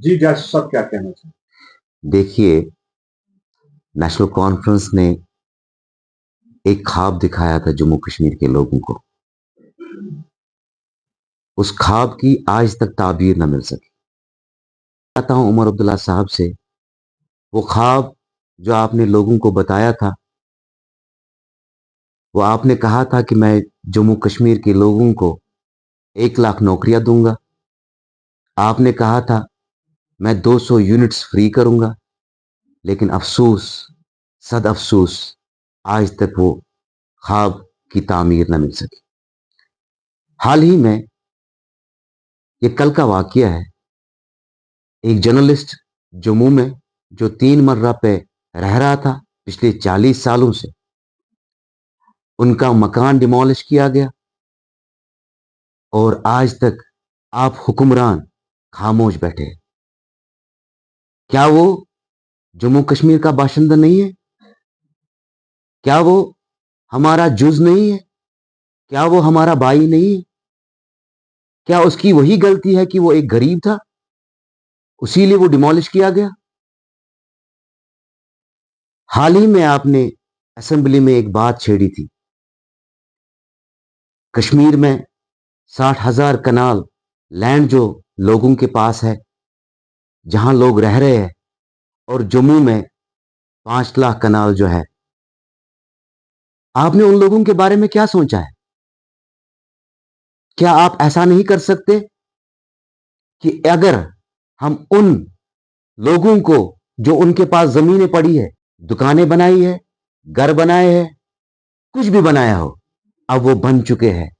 जी जज साहब क्या कहना चाहिए? देखिए, नेशनल कॉन्फ्रेंस ने एक ख्वाब दिखाया था जम्मू कश्मीर के लोगों को। उस ख्वाब की आज तक ताबीर न मिल सकी। चाहता हूं उमर अब्दुल्ला साहब से, वो ख्वाब जो आपने लोगों को बताया था, वो आपने कहा था कि मैं जम्मू कश्मीर के लोगों को 1 लाख नौकरियां दूंगा। आपने कहा था मैं 200 यूनिट्स फ्री करूंगा। लेकिन अफसोस, सद अफसोस, आज तक वो ख्वाब की तामीर न मिल सकी। हाल ही में, ये कल का वाकया है, एक जर्नलिस्ट जम्मू में जो 3 मर्रा पे रह रहा था पिछले 40 सालों से, उनका मकान डिमोलिश किया गया और आज तक आप हुक्मरान खामोश बैठे हैं। क्या वो जम्मू कश्मीर का बाशिंदा नहीं है? क्या वो हमारा जुज नहीं है? क्या वो हमारा भाई नहीं है? क्या उसकी वही गलती है कि वो एक गरीब था, उसीलिए वो डिमोलिश किया गया? हाल ही में आपने असेंबली में एक बात छेड़ी थी, कश्मीर में 60,000 कनाल लैंड जो लोगों के पास है, जहां लोग रह रहे हैं, और जम्मू में 5 लाख कनाल जो है। आपने उन लोगों के बारे में क्या सोचा है? क्या आप ऐसा नहीं कर सकते कि अगर हम उन लोगों को, जो उनके पास जमीनें पड़ी है, दुकानें बनाई है, घर बनाए हैं, कुछ भी बनाया हो, अब वो बन चुके हैं,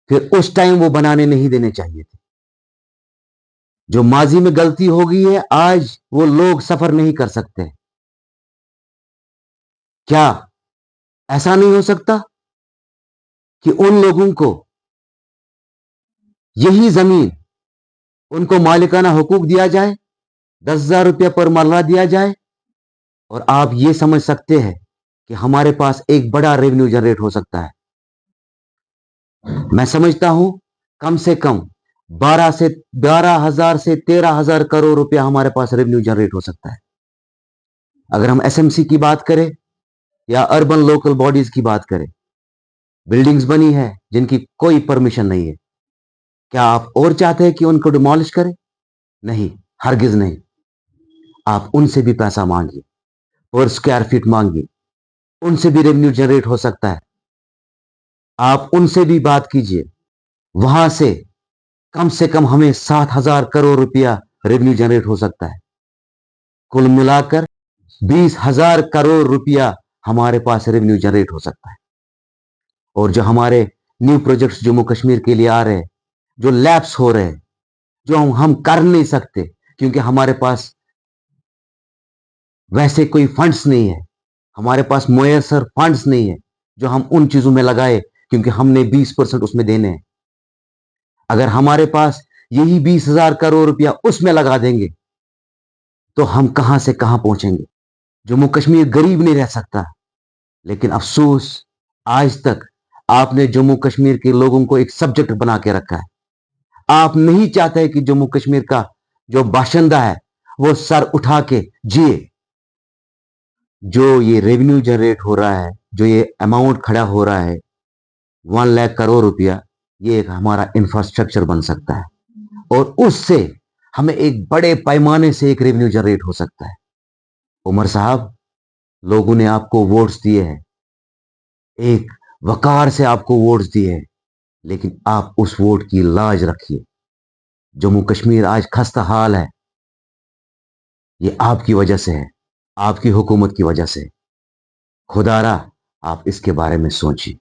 फिर उस टाइम वो बनाने नहीं देने चाहिए थे। जो माजी में गलती हो गई है, आज वो लोग सफर नहीं कर सकते। क्या ऐसा नहीं हो सकता कि उन लोगों को यही जमीन, उनको मालिकाना हुकूक दिया जाए, 10,000 रुपया पर मरला दिया जाए, और आप ये समझ सकते हैं कि हमारे पास एक बड़ा रेवेन्यू जनरेट हो सकता है? मैं समझता हूं कम से कम 12,000 से 13,000 करोड़ रुपया हमारे पास रेवेन्यू जनरेट हो सकता है। अगर हम एसएमसी की बात करें या अर्बन लोकल बॉडीज की बात करें, बिल्डिंग्स बनी है जिनकी कोई परमिशन नहीं है। क्या आप और चाहते हैं कि उनको डिमोलिश करें? नहीं, हरगिज नहीं। आप उनसे भी पैसा मांगिए, पर स्क्वायर फीट मांगिए, उनसे भी रेवेन्यू जनरेट हो सकता है। आप उनसे भी बात कीजिए, वहां से कम हमें 7,000 करोड़ रुपया रेवेन्यू जनरेट हो सकता है। कुल मिलाकर 20,000 करोड़ रुपया हमारे पास रेवेन्यू जनरेट हो सकता है। और जो हमारे न्यू प्रोजेक्ट्स जम्मू कश्मीर के लिए आ रहे हैं, जो लैप्स हो रहे हैं, जो हम कर नहीं सकते क्योंकि हमारे पास वैसे कोई फंड्स नहीं है, हमारे पास मुयस्सर फंड्स नहीं है जो हम उन चीजों में लगाए, क्योंकि हमने 20% उसमें देने हैं। अगर हमारे पास यही 20,000 करोड़ रुपया उसमें लगा देंगे तो हम कहां से कहां पहुंचेंगे। जम्मू कश्मीर गरीब नहीं रह सकता। लेकिन अफसोस, आज तक आपने जम्मू कश्मीर के लोगों को एक सब्जेक्ट बना के रखा है। आप नहीं चाहते कि जम्मू कश्मीर का जो बाशिंदा है वो सर उठा के जिए। जो ये रेवेन्यू जनरेट हो रहा है, जो ये अमाउंट खड़ा हो रहा है, 1 लाख करोड़ रुपया, ये एक हमारा इंफ्रास्ट्रक्चर बन सकता है और उससे हमें एक बड़े पैमाने से एक रेवेन्यू जनरेट हो सकता है। उमर साहब, लोगों ने आपको वोट्स दिए हैं, एक वकार से आपको वोट्स दिए हैं, लेकिन आप उस वोट की लाज रखिए। जम्मू कश्मीर आज खस्ता हाल है, ये आपकी वजह से है, आपकी हुकूमत की वजह से। खुदारा, आप इसके बारे में सोचिए।